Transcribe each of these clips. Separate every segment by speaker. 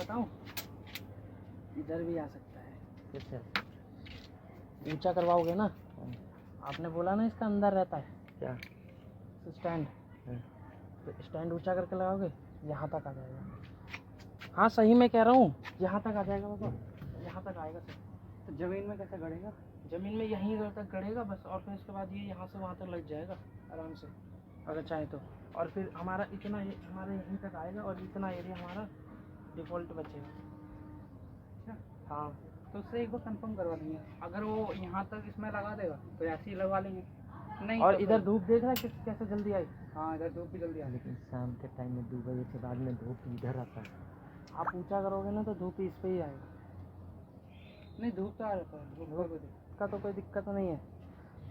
Speaker 1: बताऊँ, इधर भी आ सकता है।
Speaker 2: किससे
Speaker 1: ऊंचा करवाओगे ना, आपने बोला ना इसका अंदर रहता है
Speaker 2: क्या?
Speaker 1: स्टैंड, तो स्टैंड ऊंचा करके लगाओगे यहाँ तक आ जाएगा। हाँ सही मैं कह रहा हूँ, यहाँ तक आ जाएगा बाबा, यहाँ तक आएगा सर।
Speaker 3: तो ज़मीन में कैसे गड़ेगा?
Speaker 1: ज़मीन में यहीं तक गड़ेगा बस, और फिर इसके बाद ये यहाँ से वहाँ तक लग जाएगा आराम से अगर चाहे तो। और फिर हमारा इतना हमारे यहीं तक आएगा और इतना एरिया हमारा डिफ़ॉल्ट बचेगा। हाँ
Speaker 3: तो उससे एक बार कंफर्म करवा देंगे।
Speaker 1: अगर वो यहाँ तक इसमें लगा देगा
Speaker 3: तो ऐसे ही लगवा लेंगे। नहीं
Speaker 1: और
Speaker 3: तो
Speaker 1: इधर
Speaker 3: फिर-
Speaker 1: धूप देख रहा है कैसे जल्दी आई।
Speaker 3: हाँ इधर धूप भी जल्दी आ
Speaker 2: लेकिन शाम के टाइम में 2 बजे के बाद में धूप इधर आता है।
Speaker 1: आप ऊंचा करोगे ना तो धूप इस पे ही आएगा।
Speaker 3: नहीं धूप तो आ जाता है, धूप का कोई दिक्कत
Speaker 1: का तो कोई दिक्कत नहीं है,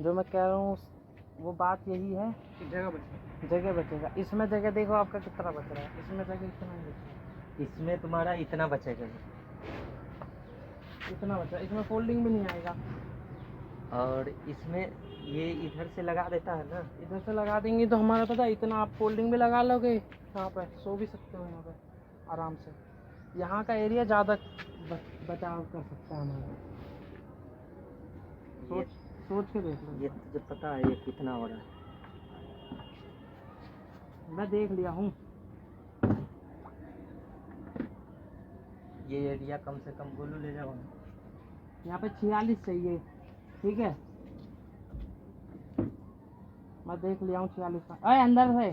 Speaker 1: जो मैं कह रहा हूँ वो बात यही है
Speaker 3: नहीं। जगह बचे।
Speaker 1: जगह बचेगा। इसमें जगह देखो आपका कितना बच रहा है, इसमें जगह इतना ही बचेगा,
Speaker 2: इसमें तुम्हारा इतना बचेगा
Speaker 1: इतना बचा, इसमें फोल्डिंग भी नहीं आएगा।
Speaker 2: और इसमें ये इधर से लगा देता है ना,
Speaker 1: इधर से लगा देंगे तो हमारा पता है इतना, आप फोल्डिंग भी लगा लोगे यहाँ पे, सो भी सकते हो यहाँ पे आराम से। यहाँ का एरिया ज़्यादा बचाव कर सकता है हमारा।
Speaker 2: ये
Speaker 1: सोच के देख लो।
Speaker 2: ये तुझे पता है ये कितना हो रहा है?
Speaker 1: मैं देख लिया हूँ।
Speaker 2: ये एरिया कम से कम बोलू ले जाओ ना।
Speaker 1: यहाँ पे 46 चाहिए, ठीक है मैं देख लिया हूँ 46 का। अरे अंदर से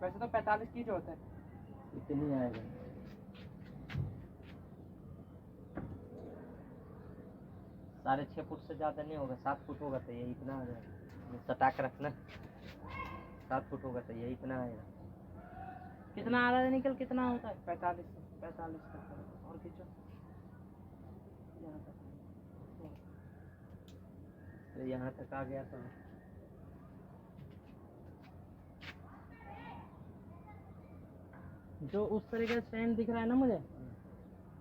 Speaker 3: वैसे तो 45 की जो होता है।
Speaker 2: इतनी आएगा। साढ़े 6 फुट से ज़्यादा नहीं होगा, 7 फुट होगा तो ये इतना आ जाएगा। सटा के रखना, 7 फुट होगा तो ये इतना आएगा।
Speaker 1: कितना आ रहा है निकल, कितना होता है?
Speaker 3: 45
Speaker 1: 45 तक और खींचो यहाँ तक।
Speaker 2: तो यहाँ तक आ गया तो
Speaker 1: जो उस तरह का स्टैंड दिख रहा है ना मुझे,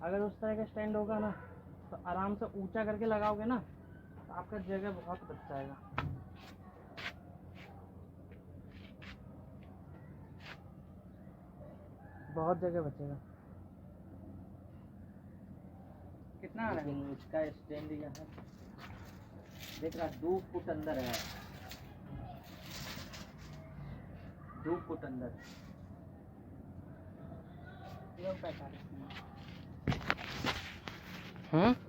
Speaker 1: अगर उस तरह का स्टैंड होगा ना तो आराम से ऊंचा करके लगाओगे ना तो आपका जगह बहुत बच जाएगा। बहुत जगह बचेगा।
Speaker 3: कितना आ रहा है?
Speaker 2: लेकिन उसका स्टैंड यहाँ देख रहा 2 फुट अंदर है, 2 फुट अंदर।
Speaker 3: ये 45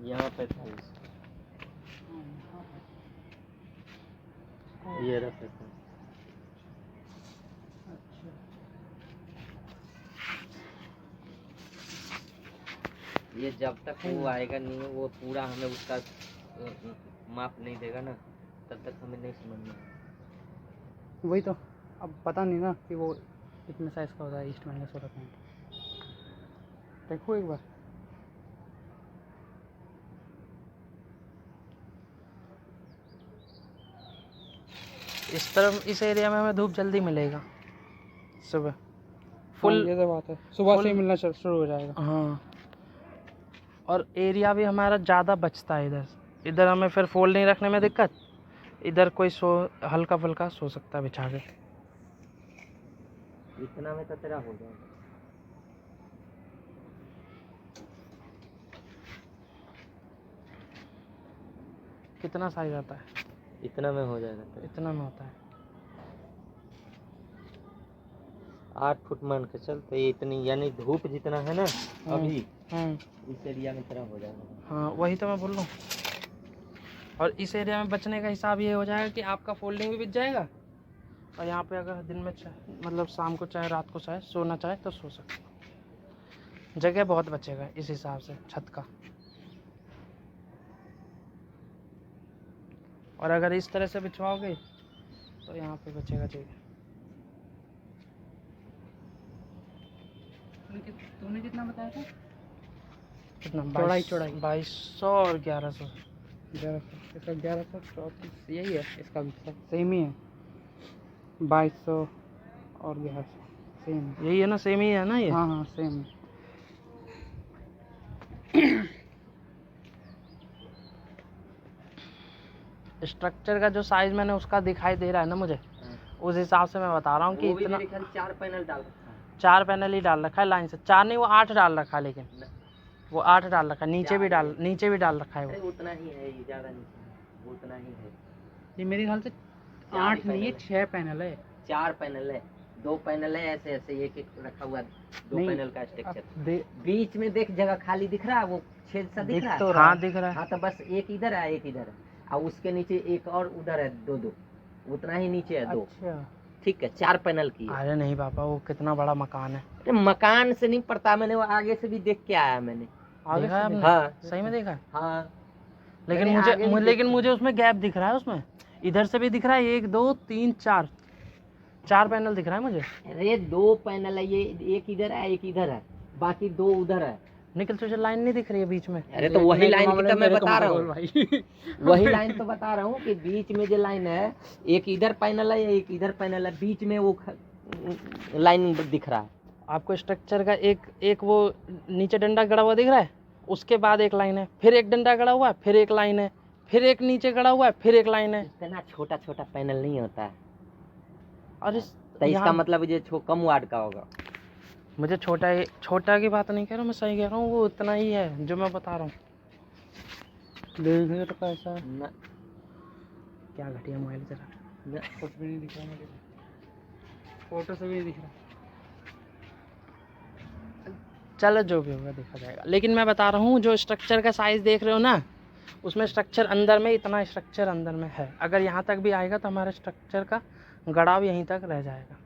Speaker 2: यहाँ 45, ये रहा 45।
Speaker 1: अच्छा
Speaker 2: ये जब तक वो आएगा नहीं वो पूरा हमें उसका माप नहीं देगा ना, तब तक हमें नहीं समझ में आएगा।
Speaker 3: वही तो, अब पता नहीं ना कि वो कितने साइज का होता है ईस्ट मैंगो सोडा प्लांट। देखो एक बार।
Speaker 1: इस तरफ इस एरिया में हमें धूप जल्दी मिलेगा सुबह फुल।
Speaker 3: ये तो बात है, सुबह से ही
Speaker 1: full-
Speaker 3: मिलना शुरू हो जाएगा।
Speaker 1: हाँ और एरिया भी हमारा ज़्यादा बचता है इधर। इधर हमें फिर फोल्ड नहीं रखने में दिक्कत, इधर कोई सो हल्का फुल्का सो सकता है बिछा के।
Speaker 2: इतना में तो तेरा हो जाएगा।
Speaker 1: कितना साइज आता है?
Speaker 2: इतना में हो जाएगा तेरा।
Speaker 1: इतना में होता है।
Speaker 2: 8 फुट मान के चल, तो ये इतनी यानी धूप जितना है ना अभी इस एरिया में तेरा हो जाएगा।
Speaker 1: हाँ वही तो मैं बोल रहा हूँ। और इस एरिया में बचने का हिसाब ये हो जाएगा कि आपका फोल्डिंग भी बिछ जाएगा, और यहाँ पे अगर दिन में चाहे मतलब शाम को चाहे रात को चाहे सोना चाहे तो सो सकते हो। जगह बहुत बचेगा इस हिसाब से छत का। और अगर इस तरह से बिछवाओगे तो यहाँ पे बचेगा जगह।
Speaker 3: तुमने कितना बताया था?
Speaker 1: कितना?
Speaker 3: चौड़ाई
Speaker 1: 2200 और 1100।
Speaker 3: 1100, इसका 1134 यही है, इसका भी सेम ही है। 2200 और 1100 सेम है।
Speaker 1: यही है ना, सेम ही है ना ये?
Speaker 3: हाँ हाँ सेम है।
Speaker 1: स्ट्रक्चर का जो साइज मैंने उसका दिखाई दे रहा है ना मुझे, उस हिसाब से मैं बता रहा हूँ कि
Speaker 2: वो भी
Speaker 1: इतना।
Speaker 2: मेरे ख्याल 4 पैनल डाल रखा है।
Speaker 1: 4 पैनल ही डाल रखा है लाइन से, 4 नहीं वो 8 डाल रखा है, लेकिन वो 8 डाल रखा है, नीचे भी डाल रखा है
Speaker 2: अरे
Speaker 1: वो।
Speaker 2: उतना ही है, ये ज्यादा नहीं है, वो उतना ही है।
Speaker 3: ये मेरे ख्याल से
Speaker 2: चार
Speaker 3: 8 नहीं है,
Speaker 2: पैनल
Speaker 3: 6 पैनल है।
Speaker 2: 4 पैनल है, 2 पैनल है ऐसे ऐसे एक एक रखा हुआ, 2
Speaker 3: नहीं,
Speaker 2: पैनल का
Speaker 3: अब
Speaker 2: स्ट्रक्चर। बीच में देख जगह खाली दिख रहा है, वो छेद सा दिख रहा है।
Speaker 1: हाँ दिख रहा है।
Speaker 2: हाँ तो बस एक इधर है एक इधर है, और उसके नीचे एक और उधर है, 2 उतना ही नीचे है 2।
Speaker 3: अच्छा,
Speaker 2: ठीक है, 4 पैनल की है।
Speaker 1: अरे नहीं पापा, वो कितना बड़ा मकान है।
Speaker 2: अरे मकान से नहीं पड़ता, मैंने वो आगे से भी देख के आया मैंने।
Speaker 1: आगे
Speaker 3: देखा
Speaker 1: से
Speaker 3: आपने?
Speaker 2: हाँ
Speaker 1: सही में देखा है?
Speaker 2: हाँ,
Speaker 1: लेकिन
Speaker 2: मैंने आगे भी
Speaker 1: लेकिन
Speaker 2: देखा।
Speaker 1: मुझे उसमें गैप दिख रहा है, उसमें इधर से भी दिख रहा है, 1 2 3 4 पैनल दिख रहा है मुझे।
Speaker 2: अरे 2 पैनल है, ये एक इधर है एक इधर है, बाकी 2 उधर है।
Speaker 1: निखिल तुझे लाइन नहीं दिख रही है बीच में?
Speaker 2: अरे तो वही लाइन की तो मैं बता रहा हूँ,
Speaker 3: भाई।
Speaker 2: वही लाइन तो बता रहा हूँ कि बीच में जो लाइन है, एक इधर पैनल है एक इधर पैनल है, बीच में वो लाइन दिख रहा है।
Speaker 1: आपको स्ट्रक्चर का एक वो नीचे डंडा गड़ा हुआ दिख रहा है, उसके बाद एक लाइन है, फिर एक डंडा गड़ा हुआ है, फिर एक लाइन है, फिर एक नीचे गड़ा हुआ है, फिर एक लाइन है।
Speaker 2: इतना छोटा छोटा पैनल नहीं होता है।
Speaker 1: और
Speaker 2: तो इसका मतलब ये कम वाट का होगा।
Speaker 1: मुझे छोटा की बात नहीं कह रहा हूँ, मैं सही कह रहा हूँ, वो उतना ही है जो मैं बता रहा हूँ।
Speaker 3: देखने तो कैसा
Speaker 2: न,
Speaker 1: क्या घटिया मोबाइल जरा।
Speaker 2: न,
Speaker 3: कुछ भी नहीं दिख रहा मुझे, फोटो से भी नहीं दिख रहा।
Speaker 1: चलो जो भी होगा देखा जाएगा, लेकिन मैं बता रहा हूँ जो स्ट्रक्चर का साइज देख रहे हो ना, उसमें स्ट्रक्चर अंदर में, इतना स्ट्रक्चर अंदर में है। अगर यहाँ तक भी आएगा तो हमारे स्ट्रक्चर का गड़ाव यहीं तक रह जाएगा।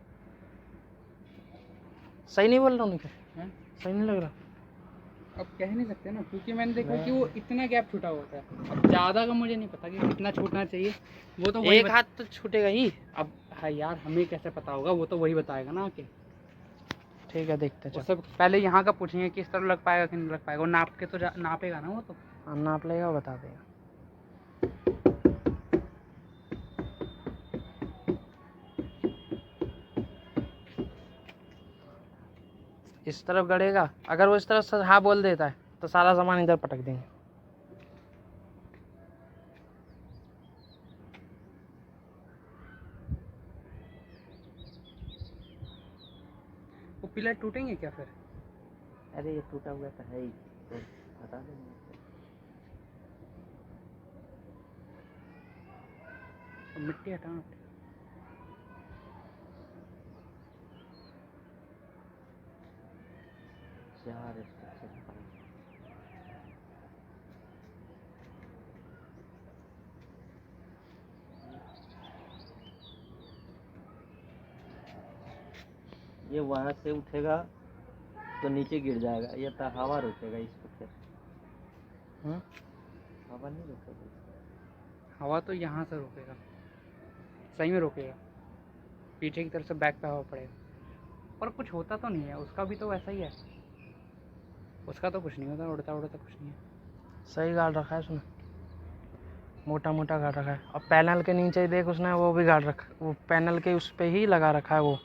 Speaker 1: सही नहीं बोल रहा हूँ निखिल?
Speaker 3: हैं?
Speaker 1: सही नहीं लग रहा?
Speaker 3: अब कह नहीं सकते ना, क्योंकि मैंने देखा कि वो इतना गैप छूटा होता है। अब ज़्यादा का मुझे नहीं पता कि कितना छूटना चाहिए, वो तो वही
Speaker 1: एक हाथ तो छूटेगा ही।
Speaker 3: अब है यार, हमें कैसे पता होगा, वो तो वही बताएगा ना आके।
Speaker 1: ठीक है देखते
Speaker 3: वो
Speaker 1: चल।
Speaker 3: सब पहले यहाँ का पूछेंगे कि इस तरह लग पाएगा कि नहीं लग पाएगा, वो नाप के तो नापेगा ना वो तो।
Speaker 1: हम नाप लेगा वो बता देगा। इस तरफ गड़ेगा, अगर वो इस तरफ से हाँ बोल देता है तो सारा सामान इधर पटक देंगे।
Speaker 3: वो पिलर टूटेंगे क्या फिर?
Speaker 2: अरे ये टूटा हुआ तो है ही, तो बता देंगे।
Speaker 3: अब मिट्टी हटाना।
Speaker 2: चार स्ट्रक्चर ये वहां से उठेगा तो नीचे गिर जाएगा, ये तो हवा रोकेगा इसको फिर। हवा नहीं रोकेगा,
Speaker 3: हवा तो यहाँ से रोकेगा, सही में रोकेगा, पीछे की तरफ से बैक पे हवा पड़ेगा। पर कुछ होता तो नहीं है, उसका भी तो वैसा ही है, उसका तो कुछ नहीं होता, उड़ता उड़ता कुछ नहीं है।
Speaker 1: सही गाड़ रखा है उसने, मोटा मोटा गाड़ रखा है। और पैनल के नीचे देख उसने वो भी गाड़ रखा, वो पैनल के उस पे ही लगा रखा है वो।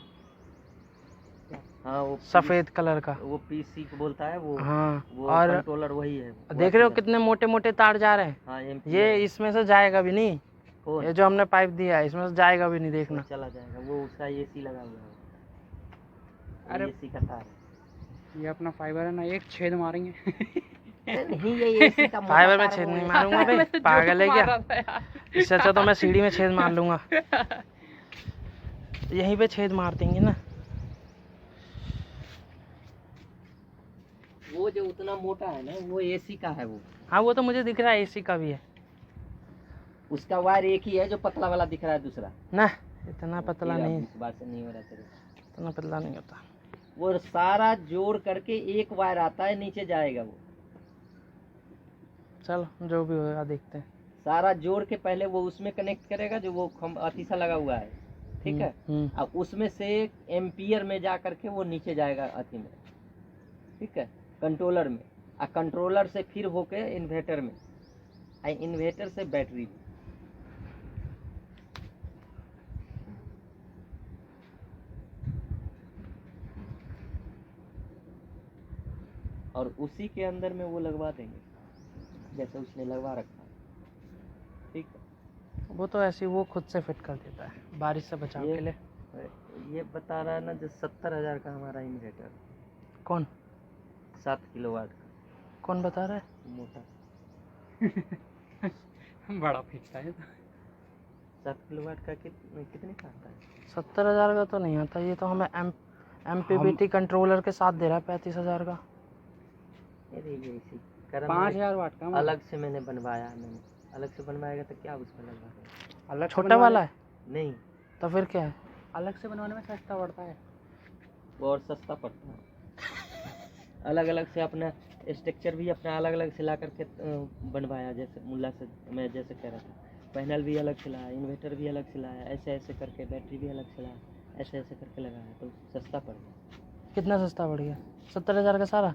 Speaker 2: हाँ वो
Speaker 1: सफेद कलर का,
Speaker 2: वो पीसी को बोलता है वो।
Speaker 1: हाँ।
Speaker 2: वो
Speaker 1: और
Speaker 2: कंट्रोलर वही है।
Speaker 1: देख रहे हो कितने मोटे मोटे तार जा रहे हैं?
Speaker 2: हाँ
Speaker 1: ये इसमें से जाएगा भी नहीं,
Speaker 2: कौन?
Speaker 1: ये जो हमने पाइप दिया है इसमें से जाएगा भी नहीं,
Speaker 2: वो
Speaker 1: देखना।
Speaker 2: चला जाएगा, वो उसका एसी लगा हुआ है।
Speaker 3: अरे
Speaker 2: एसी का तार है।
Speaker 3: ये अपना फाइबर है ना, एक छेद मारेंगे।
Speaker 2: नहीं ये एसी का मोटा
Speaker 1: फाइबर में
Speaker 2: तार
Speaker 1: छेद
Speaker 2: वो
Speaker 1: नहीं
Speaker 2: है।
Speaker 1: मारूंगा भाई, पागल है क्या? इससे अच्छा तो मैं सीढ़ी में छेद मार लूंगा, यहीं पे छेद मार देंगे ना।
Speaker 2: वो जो उतना मोटा है ना वो एसी का है वो।
Speaker 1: हाँ वो तो मुझे दिख रहा है, एसी का भी है
Speaker 2: उसका वायर एक ही है, जो पतला वाला दिख रहा है दूसरा।
Speaker 1: ना, इतना पतला
Speaker 2: तेरा
Speaker 1: नहीं,
Speaker 2: इस बात से नहीं हो रहा तेरे।
Speaker 1: इतना पतला नहीं होता।
Speaker 2: वो सारा जोड़ करके एक वायर आता है, नीचे जाएगा वो।
Speaker 1: चलो जो भी होगा देखते हैं।
Speaker 2: सारा जोड़ के पहले वो उसमें कनेक्ट करेगा, जो वो अथी सा लगा हुआ है, ठीक है। अब उसमें से एम्पियर में जा करके वो नीचे जाएगा अथी में, ठीक है, कंट्रोलर में। और कंट्रोलर से फिर होके इन्वर्टर में, और इन्वर्टर से बैटरी में। और उसी के अंदर में वो लगवा देंगे जैसे उसने लगवा रखा है, ठीक है।
Speaker 1: वो तो ऐसे ही वो खुद से फिट कर देता है, बारिश से बचाव
Speaker 2: ये-
Speaker 1: के लिए।
Speaker 2: ये बता रहा है ना जो 70,000 का हमारा इन्वर्टर,
Speaker 1: कौन
Speaker 2: 7 किलोवाट का
Speaker 1: कौन बता रहा है?
Speaker 2: मोटा।
Speaker 3: बड़ा फेंकता है।
Speaker 2: 7 किलोवाट का कितने का आता है?
Speaker 1: 70,000 का तो नहीं आता, ये तो हमें MPPT कंट्रोलर के साथ दे रहा है 35,000 का।
Speaker 2: अरे ये इसी करम
Speaker 3: 5,000 वाट का
Speaker 2: अलग से मैंने बनवाया है। मैंने अलग से बनवाएगा तो क्या उसमें लगवा देगा?
Speaker 3: अलग से
Speaker 1: छोटा वाला है
Speaker 2: नहीं,
Speaker 1: तो फिर क्या है?
Speaker 3: अलग से बनवाने में सस्ता पड़ता है।
Speaker 2: वो और सस्ता पड़ता है। अलग अलग से अपना स्ट्रक्चर भी अपना अलग अलग से ला करके बनवाया, जैसे मुल्ला से मैं जैसे कह रहा था, पैनल भी अलग से लाया, इन्वर्टर भी अलग से लाया, ऐसे ऐसे करके बैटरी भी अलग से लाया, ऐसे ऐसे करके लगाया तो सस्ता पड़ गया।
Speaker 1: कितना सस्ता पड़ गया? 70,000 का सारा?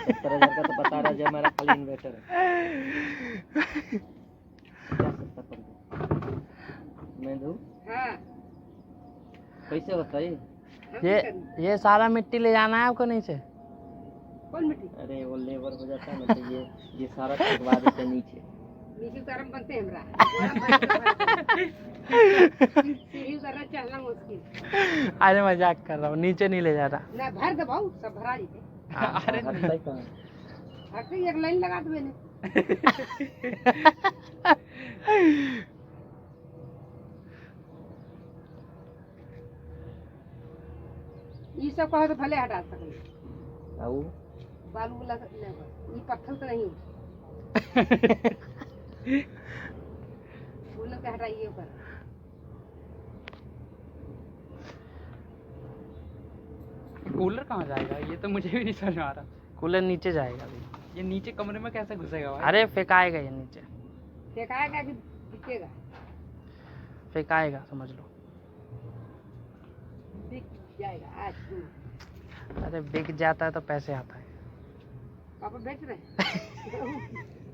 Speaker 2: 70,000 का तो बता रहा है जो हमारा खाली इन्वर्टर है। क्या सस्ता पड़ गया? मैं दूँ कैसे होता है
Speaker 1: ये सारा मिट्टी ले जाना है आपको नीचे?
Speaker 4: कौन मिट्टी?
Speaker 2: अरे वो लेबर हो जाता है ना तो ये सारा ठगवा देते हैं नीचे।
Speaker 4: नीचे गरम बनते हैं हमरा। सीढ़ी उतरना चढ़ना मुश्किल।
Speaker 1: अरे मजाक कर रहा हूँ, नीचे नहीं ले जा रहा।
Speaker 4: ना भर दे भाऊ, सब भरा जीते।
Speaker 3: अरे
Speaker 2: हटता कहाँ?
Speaker 4: हटे एक लाइन लगा दे मैंने। ये सब कहो तो भले हटा सकते।
Speaker 2: आओ
Speaker 4: बालू वाला ये पत्थर तो नहीं बोलो के हटाइए ऊपर।
Speaker 3: कूलर कहाँ जाएगा? ये तो मुझे भी नहीं समझ में आ रहा।
Speaker 1: कूलर नीचे जाएगा अभी।
Speaker 3: ये नीचे कमरे में कैसे घुसेगा भाई?
Speaker 1: अरे फेंकाएगा ये नीचे,
Speaker 4: फेंकाएगा कि बिकेगा?
Speaker 1: फेंकाएगा समझ लो।
Speaker 4: बिक जाएगा आज तू।
Speaker 1: अरे बिक जाता है तो पैसे आता है।
Speaker 4: पापा बेच रहे हैं।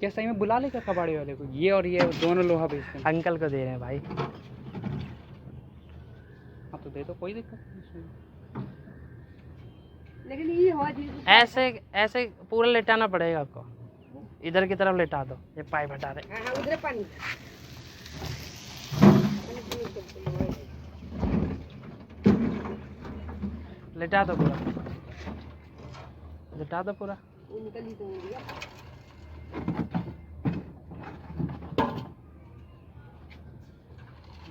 Speaker 3: क्या सही में बुला ले क्या कबाड़ी वाले को? ये और ये दोनों लोहा बेचते हैं।
Speaker 1: अंकल को दे रहे हैं भाई।
Speaker 3: हाँ तो दे दो, कोई दिक्कत नहीं इसमें।
Speaker 4: लेकिन ये हो जी
Speaker 1: ऐसे ऐसे पूरा लेटाना पड़ेगा आपको, इधर की तरफ लेटा दो। ये पाइप हटा दे।
Speaker 4: हाँ उधर पानी।
Speaker 1: लेटा दो पूरा, लेटा दो पूरा।
Speaker 4: वो निकल ही तो दिया।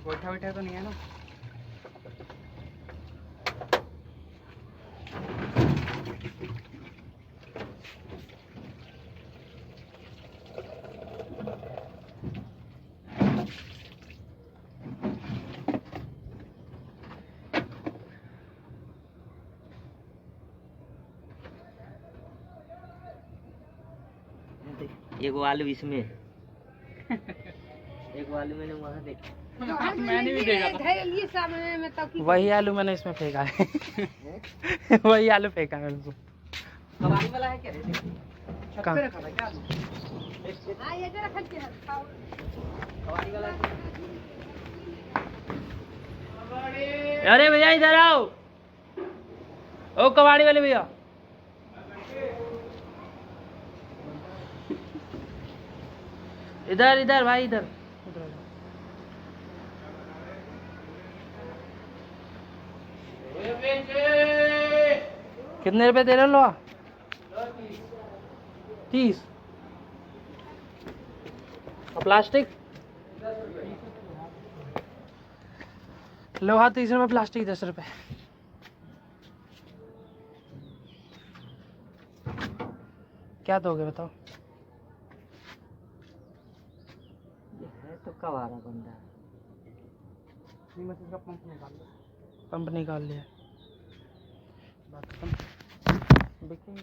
Speaker 3: गोइठा वोइठा तो नहीं है ना?
Speaker 2: एगो आलू इसमें एगो आलू मैंने वहाँ देखा।
Speaker 3: मैंने भी देखा था।
Speaker 4: ये सामने में तो की
Speaker 1: वही आलू मैंने इसमें फेंका है। वही आलू फेंका है मैंने इसमें।
Speaker 2: कबाड़ी वाला है क्या रे?
Speaker 1: कहाँ?
Speaker 2: रखा था क्या आलू?
Speaker 4: हाँ ये जरा खा के खाओ।
Speaker 2: कबाड़ी वाला है।
Speaker 1: अरे भैया इधर आओ, ओ कबाड़ी वाले भैया। इधर इधर भाई इधर। कितने रुपए दे रहे हो लोहा? 30। और प्लास्टिक? लोहा 30 रुपए, प्लास्टिक 10 रुपए। क्या दोगे बताओ?
Speaker 2: ये है तो कबाड़ा बंदा।
Speaker 3: इसका पंप निकाल लो।
Speaker 1: पंप निकाल लिया। बात खत्म। देखिए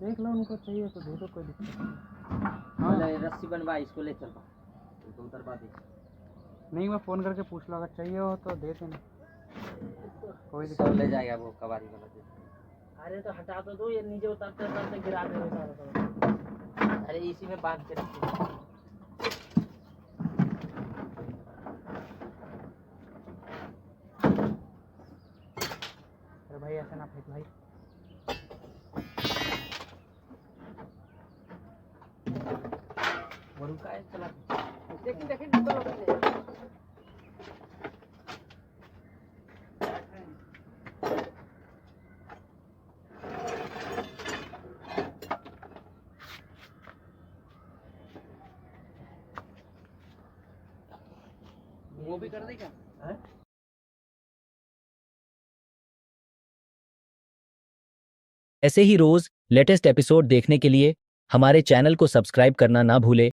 Speaker 1: देख लो, उनको चाहिए तो दे दो, कोई दिक्कत नहीं।
Speaker 2: हाँ रस्सी बनवा, इसको ले चल बा, इसको उतरवा दे।
Speaker 3: नहीं मैं फ़ोन करके पूछ लो, अगर चाहिए हो तो दे देना। कोई
Speaker 2: सब
Speaker 3: दिक्कत
Speaker 2: ले जाएगा वो कबाड़ी वाला।
Speaker 1: अरे तो हटा तो दो, ये नीचे उतरते उतरते गिरा दे सारा तो।
Speaker 2: अरे इसी में बांध के रखिए।
Speaker 3: अरे भाई ऐसे ना फेंक भाई।
Speaker 2: वो रुका है, चला।
Speaker 4: देखिए देखिए निकलो।
Speaker 3: वो भी कर देगा।
Speaker 5: ऐसे ही रोज लेटेस्ट एपिसोड देखने के लिए हमारे चैनल को सब्सक्राइब करना ना भूले